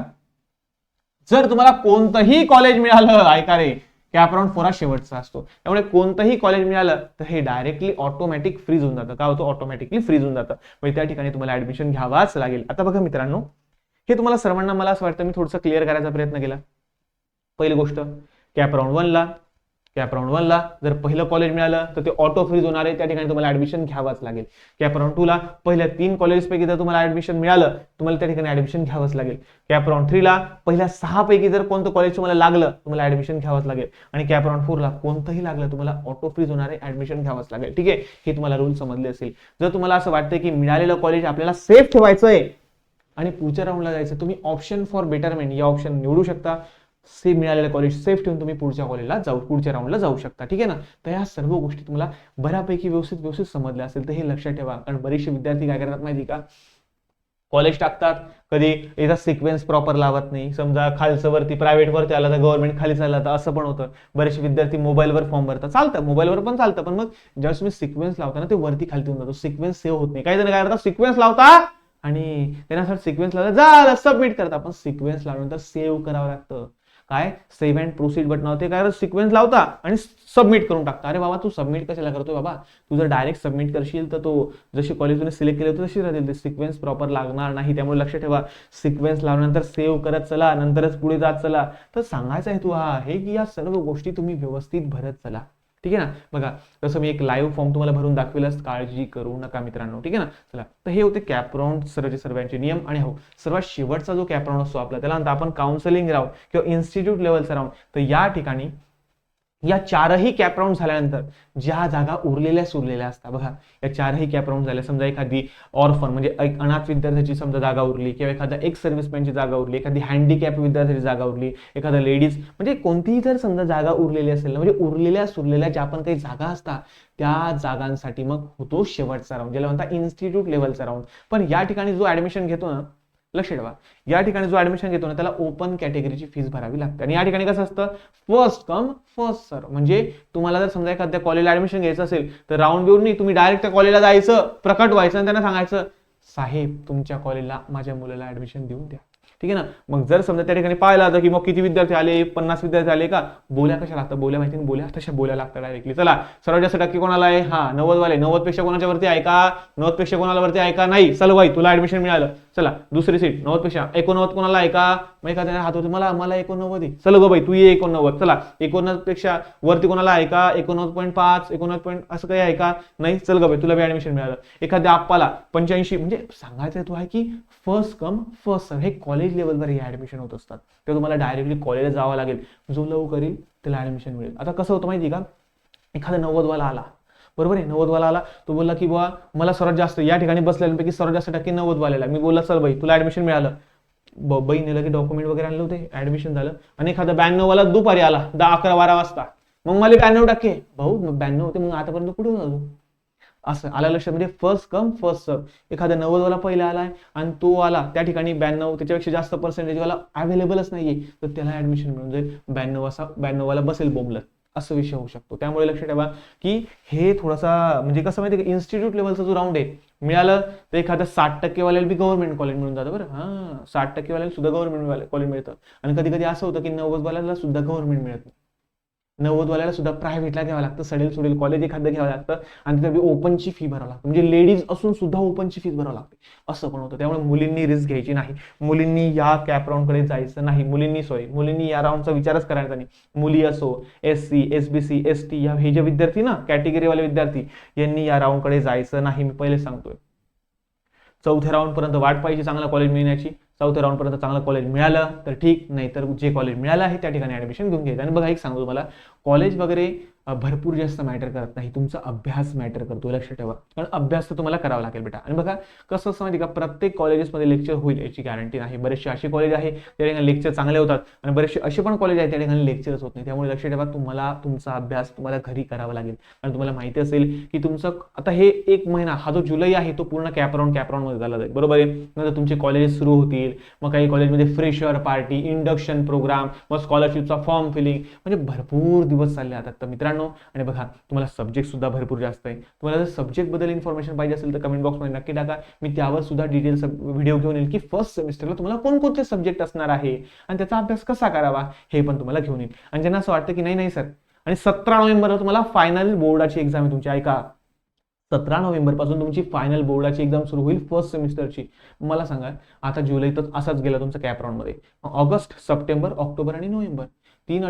जर तुम्हाला कोणतंही कॉलेज मिळालं, ऐका रे, कॅप राऊंड 4 हा शेवटचा असतो, त्यामुळे कोणतंही कॉलेज मिळालं तर हे डायरेक्टली ऑटोमॅटिक फ्रीज होऊन जातं. काय होतं? ऑटोमॅटिकली फ्रीज होऊन जातं. म्हणजे त्या ठिकाणी तुम्हाला ऍडमिशन घ्यावाच लागेल. आता बघा मित्रांनो, हे तुम्हाला सर्वांना मला असं वाटतं मी थोडंसं क्लिअर करायचा प्रयत्न केला. पहिली गोष्ट, कॅप राऊंड 1 ला जर पहिलं कॉलेज मिळालं तर ते ऑटो फ्रीज होणार आहे, त्या ठिकाणी तुम्हाला ऍडमिशन घ्यावंच लागेल. कॅप राऊंड 2 ला पहिल्या 3 कॉलेज पैकी जर तुम्हाला ऍडमिशन मिळालं, तुम्हाला त्या ठिकाणी ऍडमिशन घ्यावंच लागेल. कॅप राऊंड 3 ला पहिल्या 6 पैकी जर कोणतं कॉलेज तुम्हाला लागलं, तुम्हाला ऍडमिशन घ्यावंच लागेल. आणि कॅप राऊंड 4 ला कोणतंही लागलं तुम्हाला ऑटो फ्रीज होणार आहे, ऍडमिशन घ्यावंच लागेल. ठीक आहे, हे तुम्हाला रूल समजले असेल. जर तुम्हाला असं वाटतंय की मिळालेलं कॉलेज आपल्याला सेफ ठेवायचंय आणि पुढच्या राऊंडला जायचं, तुम्ही ऑप्शन फॉर बेटरमेंट या ऑप्शन निवडू शकता. सेफ मिळालेलं कॉलेज सेफ ठेवून तुम्ही पुढच्या राऊंडला जाऊ शकता. ठीक आहे ना. तर या सर्व गोष्टी तुम्हाला बऱ्यापैकी व्यवस्थित समजल्या असेल तर हे लक्षात ठेवा. कारण बरेचसे विद्यार्थी काय करतात माहिती का, कॉलेज टाकतात, कधी याचा सिक्वेन्स प्रॉपर लावत नाही. समजा खालचं वरती प्रायव्हेट वरती आला तर गव्हर्नमेंट खाली चालला तर असं पण होतं. बरेचसे विद्यार्थी मोबाईलवर फॉर्म भरतात, चालतं मोबाईलवर पण चालतं, पण मग ज्यावेळेस तुम्ही सिक्वेन्स लावता ना ते वरती खाली होऊन जातो, सिक्वेन्स सेव्ह होत नाही. काही जण काय करतात, सिक्वेन्स लावता आणि त्यांना सिक्वेन्स लावता झालं सबमिट करता, पण सिक्वेन्स लावल्यानंतर सेव्ह करावं लागतं. काय सेव्ह अँड प्रोसीड बटन होते, काय सिक्वेन्स लावता आणि सबमिट करून टाकता. अरे बाबा तू सबमिट कशाला करतोय बाबा, तू जर डायरेक्ट सबमिट करशील तर तो जशी कॉलेज तुम्ही सिलेक्ट केले होते तशी राहतील, ते सिक्वेन्स प्रॉपर लागणार नाही. त्यामुळे लक्ष ठेवा, सिक्वेन्स लावल्यानंतर सेव्ह करत चला, नंतरच पुढे जात चला. तर सांगायचा हेतू हा आहे की या सर्व गोष्टी तुम्ही व्यवस्थित भरत चला. ठीक आहे ना. बघा तसं मी एक लाईव्ह फॉर्म तुम्हाला भरून दाखवेलच, काळजी करू नका मित्रांनो. ठीक आहे ना. चला तर हे होते कॅप राऊंड सर्वांचे नियम. आणि हो सर्वात शेवटचा जो कॅप राऊंड असतो आपला, त्याला म्हणतो आपण काउन्सिलिंग राऊंड किंवा इन्स्टिट्यूट लेवलचा राऊंड. तर या ठिकाणी या चारही कॅप राऊंड झाल्यानंतर ज्या जागा उरलेल्या सुरलेल्या असतात बघा, या चारही कॅप राऊंड झाल्या, समजा एखादी ऑर्फन म्हणजे एक अनाथ विद्यार्थ्याची समजा जागा उरली, किंवा एखादा एक्स सर्व्हिसमॅनची जागा उरली, एखादी हँडिकॅप विद्यार्थ्याची जागा उरली, एखादा लेडीज, म्हणजे कोणतीही जर समजा जागा उरलेली असेल ना, म्हणजे उरलेल्या सुरलेल्या ज्या पण काही जागा असतात त्या जागांसाठी मग होतो शेवटचा राऊंड, ज्याला म्हणतात इन्स्टिट्यूट लेवलचा राऊंड. पण या ठिकाणी जो ऍडमिशन घेतो ना, लक्ष ठेवा, या ठिकाणी जो ऍडमिशन घेतो ना त्याला ओपन कॅटेगरीची फीस भरावी लागते. आणि या ठिकाणी कसं असतं, फर्स्ट कम फर्स्ट सर्व. म्हणजे तुम्हाला जर समजा एखाद्या कॉलेजला ऍडमिशन घ्यायचं असेल तर राऊंड बिऊन नाही, तुम्ही डायरेक्ट त्या कॉलेजला जायचं, प्रकट व्हायचं आणि त्यांना सांगायचं साहेब तुमच्या कॉलेजला माझ्या मुलाला ऍडमिशन देऊन द्या. ठीक आहे ना. मग जर समजा त्या ठिकाणी पाहायला आता की मग किती विद्यार्थी आले, 50 विद्यार्थी आले का, बोल्या कशा लागतात, बोल्या माहिती नाही, बोल्या तशा बोल्या लागतात डायरेक्टली. चला सर्वात जास्त टक्के कोणाला आहे, हा 90 वाले, 90 पेक्षा कोणाच्या वरती आहे का, 90 पेक्षा कोणाला वरती आहे का, नाही, चल भाई तुला ऍडमिशन मिळालं. चला दुसरी सीट 90 पेक्षा 89 कोणाला आहे का, मग एखाद्या हात होते मला 89 आहे, चल गो भाई तू ये 89. चला 89 पेक्षा वरती कोणाला आहे का, 89.5 89 असं काही आहे का, नाही, चल गो भाई तुला बी ऍडमिशन मिळालं. एखाद्या आप्पाला 85, म्हणजे सांगायचं हेतू आहे की फर्स्ट कम फर्स्ट सर्व. हे कॉलेज लेवलवर हे ऍडमिशन होत असतात. तर तुम्हाला डायरेक्टली कॉलेजला जावं लागेल, जो लवकर येईल त्याला ऍडमिशन मिळेल. आता कसं होतं माहिती का, एखादा 90 वाला आला, बरोबर आहे, 90 वाला आला, तो बोलला की बुवा मला सर्वात जास्त या ठिकाणी बसलेल्यांपैकी सर्वात जास्त टक्के 90 वालेला. मी बोलला चल बाई तुला ऍडमिशन मिळालं, बहिणीला की डॉक्युमेंट वगैरे आणले होते, ऍडमिशन झालं. आणि एखादा 92 वाला दुपारी आला 10 11 12 वाजता, मग मला 92 टक्के, भाऊ 92 होते, मग आतापर्यंत कुठे झालो, असं आला लक्षात. म्हणजे फर्स्ट कम फर्स्ट सर्व. एखादा 90 वाला पहिला आलाय आणि तो आला त्या ठिकाणी 92 त्याच्यापेक्षा जास्त पर्सेंटेज वाला अवेलेबलच नाहीये, तर त्याला ऍडमिशन मिळून जाईल. 92 वाला बसेल बोंबलत, असं विषय होऊ शकतो. त्यामुळे लक्षात ठेवा की हे थोडासा म्हणजे कसं माहिती, इन्स्टिट्यूट लेवलचा जो राऊंड आहे मिळालं तर एखादा 60% वाल्याला बी गव्हर्नमेंट कॉलेज मिळून जातं. बरं, हा 60% वाल्याला सुद्धा गव्हर्नमेंट कॉलेज मिळतं. आणि कधी कधी असं होतं की 90 वाल्याला सुद्धा गव्हर्नमेंट मिळत नाही, 90 वाल्याला सुद्धा प्रायव्हेटला घ्यावं लागतं, सडेल सुडेल कॉलेज एखादं घ्यावं लागतं, आणि तिथे ओपनची फी भरावं लागतं. म्हणजे लेडीज असून सुद्धा ओपनची फीस भरावं लागते, असं पण होतं. त्यामुळे मुलींनी रिस्क घ्यायची नाही, मुलींनी या कॅप राऊंडकडे जायचं नाही, मुलींनी या राऊंडचा विचारच करायचा नाही. मुली असो, SC SBC ST हे जे विद्यार्थी ना, कॅटेगरीवाले विद्यार्थी, यांनी या राऊंडकडे जायचं नाही, मी पहिले सांगतोय. चौथ्या राऊंड पर्यंत वाट पाहिजे चांगला कॉलेज मिळण्याची. चौथ्या राऊंड पर्यंत चांगलं कॉलेज मिळालं तर ठीक, नाही तर जे कॉलेज मिळालं आहे त्या ठिकाणी ऍडमिशन घेऊन घ्यायचं. आणि बघा एक सांगतो तुम्हाला, कॉलेज वगैरे भरपूर जास्त मॅटर करत नाही, तुमचा अभ्यास मॅटर करतो, लक्ष ठेवा. कारण अभ्यास तर तुम्हाला करावा लागेल बेटा. आणि बघा कसं असं माहिती का, प्रत्येक कॉलेजेसमध्ये लेक्चर होईल याची गॅरंटी नाही. बरेचसे असे कॉलेज आहे त्या ठिकाणी लेक्चर चांगले होतात, आणि बरेचसे असे पण कॉलेज आहेत त्या ठिकाणी लेक्चरच होत नाही. त्यामुळे लक्ष ठेवा, तुम्हाला तुमचा अभ्यास तुम्हाला घरी करावा लागेल. आणि तुम्हाला माहिती असेल की तुमचं आता हे 1 महिना हा जो जुलै आहे तो पूर्ण कॅप राऊंड मध्ये झाला जाईल, बरोबर आहे. नंतर तुमचे कॉलेज सुरू होतील, मग काही कॉलेजमध्ये फ्रेशर पार्टी, इंडक्शन प्रोग्राम, मग स्कॉलरशिपचा फॉर्म फिलिंग, म्हणजे भरपूर दिवस चालले जातात. तर मित्रांनो, आणि बघा तुम्हाला सब्जेक्ट सुद्धा भरपूर जास्त आहे. तुम्हाला जर सब्जेक्ट बद्दल इन्फॉर्मेशन पाहिजे असेल तर कमेंट बॉक्समध्ये नक्की टाका, मी त्यावर सुद्धा डिटेल्स व्हिडिओ घेऊन येईल की फर्स्ट सेमिस्टरला तुम्हाला कोणकोणते सब्जेक्ट असणार आहे आणि त्याचा अभ्यास कसा करावा हे पण तुम्हाला घेऊन येईल. आणि ज्यांना असं वाटतं की नाही सर, आणि 17 नोव्हेंबरला तुम्हाला फायनल बोर्डाची एक्झाम आहे तुमची, ऐका, 17 नोव्हेंबर पासून तुमची फायनल बोर्डाची एक्झाम सुरू होईल फर्स्ट सेमिस्टरची. मला सांगा, आता जुलै तर असाच गेला तुमचा कॅप राऊंड मध्ये, ऑगस्ट सप्टेंबर ऑक्टोबर आणि नोव्हेंबर, 3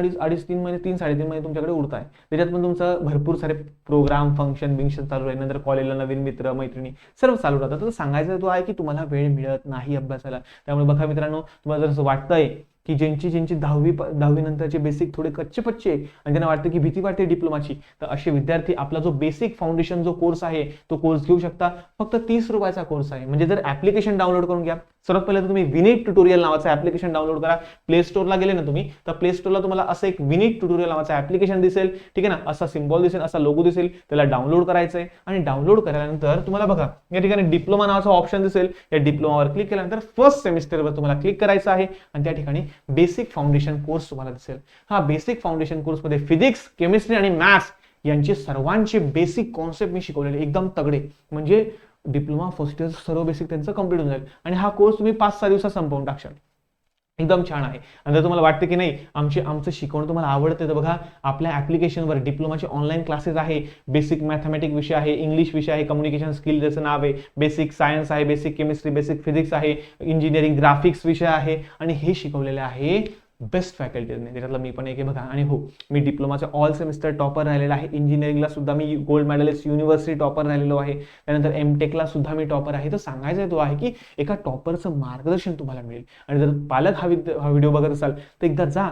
महिने 3-3.5 महिने तुमच्याकडे उरत आहे. त्याच्यात पण तुमचं भरपूर सारे प्रोग्राम फंक्शन चालू आहे, नंतर कॉलेजला नवीन मित्र मैत्रिणी सर्व चालू राहतात. तर सांगायचं तो आहे की तुम्हाला वेळ मिळत नाही अभ्यासाला. त्यामुळे बघा मित्रांनो, तुम्हाला जर असं वाटतंय की ज्यांची 10वी नंतरचे बेसिक थोडे कच्चे पच्चे आणि त्यांना वाटतं की भीती वाटते डिप्लोमाची, तर असे विद्यार्थी आपला जो बेसिक फाउंडेशन जो कोर्स आहे तो कोर्स घेऊ शकता. फक्त 30 रुपयाचा कोर्स आहे. म्हणजे जर ऍप्लिकेशन डाउनलोड करून घ्या, सर्वात पहिले तुम्ही विनीत ट्युटोरियल नावाचं ऍप्लिकेशन डाउनलोड करा. प्ले स्टोरला गेले ना तुम्ही, तर प्ले स्टोरला तुम्हाला असं एक विनीत ट्युटोरियल नावाचं ऍप्लिकेशन दिसेल, ठीक आहे ना, असा सिम्बॉल दिसेल, असा लोगो दिसेल, त्याला डाउनलोड करायचंय. आणि डाउनलोड केल्यानंतर तुम्हाला बघा या ठिकाणी डिप्लोमा नावाचा ऑप्शन दिसेल, या डिप्लोमावर क्लिक केल्यानंतर फर्स्ट सेमिस्टरवर तुम्हाला क्लिक करायचं आहे आणि त्या ठिकाणी बेसिक फाउंडेशन कोर्स तुम्हाला दिसेल. हा बेसिक फाउंडेशन कोर्स मध्ये फिजिक्स, केमिस्ट्री आणि मॅथ्स यांचे सर्वांचे बेसिक कॉन्सेप्ट मी शिकवलेले एकदम तगडे. म्हणजे डिप्लोमा फर्स्ट इयर सर्व बेसिक त्यांचं कंप्लीट होऊन जाईल आणि हा कोर्स तुम्ही 5-6 दिवसात संपवून टाकशाल. एकदम छान आहे. आणि जर तुम्हाला वाटतं की नाही आमचं शिकवणं तुम्हाला आवडतं, तर बघा आपल्या ऍप्लिकेशनवर डिप्लोमाचे ऑनलाईन क्लासेस आहे. बेसिक मॅथमॅटिक्स विषय आहे, इंग्लिश विषय आहे, कम्युनिकेशन स्किल ज्याचं नाव आहे, बेसिक सायन्स आहे, बेसिक केमिस्ट्री, बेसिक फिजिक्स आहे, इंजिनिअरिंग ग्राफिक्स विषय आहे आणि हे शिकवलेले आहे बेस्ट फॅकल्टीजने. त्याच्यातलं मी पण एक आहे बघा. आणि हो, मी डिप्लोमाचा ऑल सेमिस्टर टॉपर राहिलेला आहे. इंजिनिअरिंगला सुद्धा मी गोल्ड मेडलिस्ट युनिव्हर्सिटी टॉपर राहिलेलो आहे. त्यानंतर एमटेकला सुद्धा मी टॉपर आहे. तर सांगायचा तो आहे की एका टॉपरचं मार्गदर्शन तुम्हाला मिळेल. आणि जर पालक हा व्हिडिओ बघत असाल तर एकदा जा,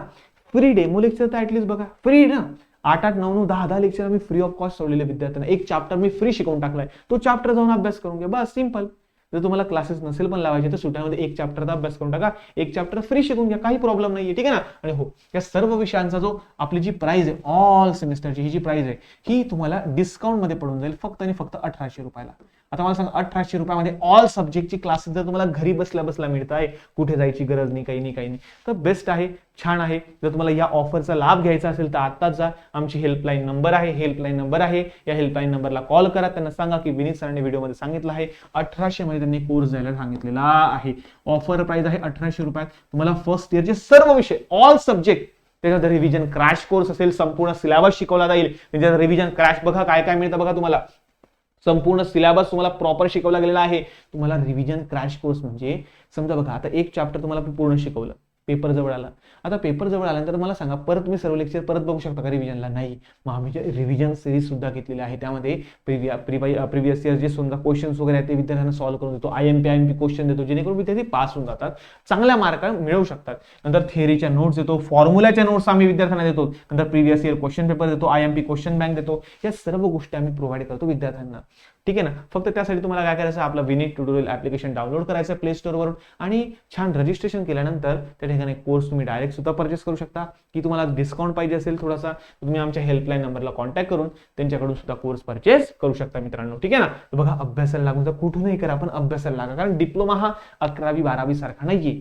फ्री डेमो लेक्चर तर ऍटलीस्ट बघा. फ्री ना, 8-8, 9-9, 10-10 lecture me free of cost सोडलेले विद्यार्थ्यांना. एक चॅप्टर मी फ्री शिकवून टाकलाय, तो चॅप्टर जाऊन अभ्यास करून घ्या, बस सिंपल. जर तुम्हाला क्लासेस नसेल पण लावायचे तर सुट्ट्यामध्ये एक चॅप्टरचा अभ्यास करून टाका, एक चॅप्टर फ्री शिकून घ्या, काही प्रॉब्लेम नाहीये, ठीक आहे ना. आणि हो, या सर्व विषयांचा जो आपली जी प्राइस आहे ऑल सेमिस्टरची, ही जी प्राइस आहे ही तुम्हाला डिस्काउंट मध्ये पडून जाईल फक्त आणि फक्त 1800 रुपयाला. आता मला सांगा 1800 रुपयामध्ये ऑल सब्जेक्टची क्लासेस जर तुम्हाला घरी बसल्या बसल्या मिळत आहे, कुठे जायची गरज नाही, काही नाही, तर बेस्ट आहे, छान आहे. जर तुम्हाला या ऑफरचा लाभ घ्यायचा असेल तर आत्ताच जा. आमची हेल्पलाईन नंबर आहे, या हेल्पलाईन नंबरला कॉल करा. त्यांना सांगा की विनीत सरांनी व्हिडिओमध्ये सांगितलं आहे 1800 मध्ये त्यांनी कोर्स द्यायला सांगितलेला आहे. ऑफर प्राइस आहे 1800 रुपयात. तुम्हाला फर्स्ट इयरचे सर्व विषय ऑल सब्जेक्ट, त्याच्यात रिव्हिजन क्रॅश कोर्स असेल, संपूर्ण सिलेबस शिकवला जाईल. त्याच्यात रिव्हिजन क्रॅश बघा काय काय मिळतं बघा तुम्हाला. संपूर्ण सिलेबस तुम्हाला प्रॉपर शिकवला गेलेला आहे. तुम्हाला रिव्हिजन क्रॅश कोर्स म्हणजे समजा बघा, आता एक चॅप्टर तुम्हाला पूर्ण शिकवलं, पेपर जवळ आला. आता पेपर जवळ आल्यानंतर मला सांगा परत तुम्ही सर्व लेक्चर परत बघू शकता का रिव्हिजनला? नाही. मग आम्ही रिव्हिजन सिरीज सुद्धा घेतलेली आहे. त्यामध्ये प्रिव्हियस इयर जे समजा क्वेश्चन्स वगैरे आहेत ते विद्यार्थ्यांना सॉल्व्ह करून देतो. IMP क्वेश्चन देतो, जेणेकरून विद्यार्थी पास होऊन जातात, चांगल्या मार्क मिळवू शकतात. नंतर थेअरीच्या नोट्स देतो, फॉर्म्युलाच्या नोट्स आम्ही विद्यार्थ्यांना देतो. नंतर प्रिव्हियस इयर क्वेश्चन पेपर देतो, IMP क्वेश्चन बँक देतो. या सर्व गोष्टी आम्ही प्रोव्हाइड करतो विद्यार्थ्यांना, ठीक आहे ना. फक्त त्यासाठी तुम्हाला काय करायचं, आपलं विनीत ट्युटोरियल ऍप्लिकेशन डाउनलोड करायचं प्ले स्टोअरवरून आणि छान रजिस्ट्रेशन केल्यानंतर त्या ठिकाणी कोर्स तुम्ही डायरेक्ट सुद्धा परचेस करू शकता. की तुम्हाला डिस्काउंट पाहिजे असेल थोडासा, तुम्ही आमच्या हेल्पलाईन नंबरला कॉन्टॅक्ट करून त्यांच्याकडून सुद्धा कोर्स परचेस करू शकता मित्रांनो, ठीक आहे ना. तर बघा, अभ्यासाला लागून तर कुठूनही करा, पण अभ्यासाला लागा, कारण डिप्लोमा हा 11वी 12वी सारखा नाहीये,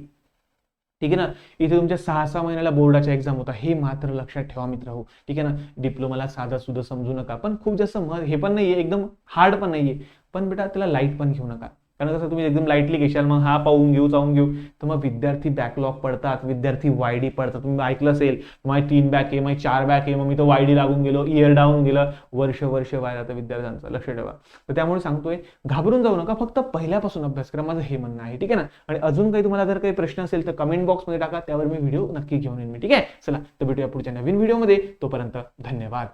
ठीक आहे ना. इथे तुमच्या 6-6 महिन्याला बोर्डाच्या एक्झाम होता, हे मात्र लक्षात ठेवा मित्र हो, ठीक आहे ना. डिप्लोमाला साधा सुद्धा समजू नका, पण खूप जास्त हे पण नाहीये, एकदम हार्ड पण नाहीये, पण बेटा त्याला लाईट पण घेऊ नका. कारण कसं तुम्ही एकदम लाईटली घेशाल, मग हा चावून घेऊ, तर मग विद्यार्थी बॅकलॉग पडतात, विद्यार्थी वायडी पडतात. तुम्ही ऐकलं असेल, माझी 3 बॅक आहे, माझी 4 बॅक आहे, मग मी तो वायडी लागून गेलो, इयर डाऊन गेलं, वर्ष व्हायला जातं विद्यार्थ्यांचं, लक्ष ठेवा. तर त्यामुळे सांगतोय, घाबरून जाऊ नका, फक्त पहिल्यापासून अभ्यास करा, माझं हे म्हणणं आहे, ठीक आहे ना. आणि अजून काही तुम्हाला जर काही प्रश्न असेल तर कमेंट बॉक्समध्ये टाका, त्यावर मी व्हिडिओ नक्की घेऊन येईन मी, ठीक आहे. चला तर भेटूया पुढच्या नवीन व्हिडिओमध्ये, तोपर्यंत धन्यवाद.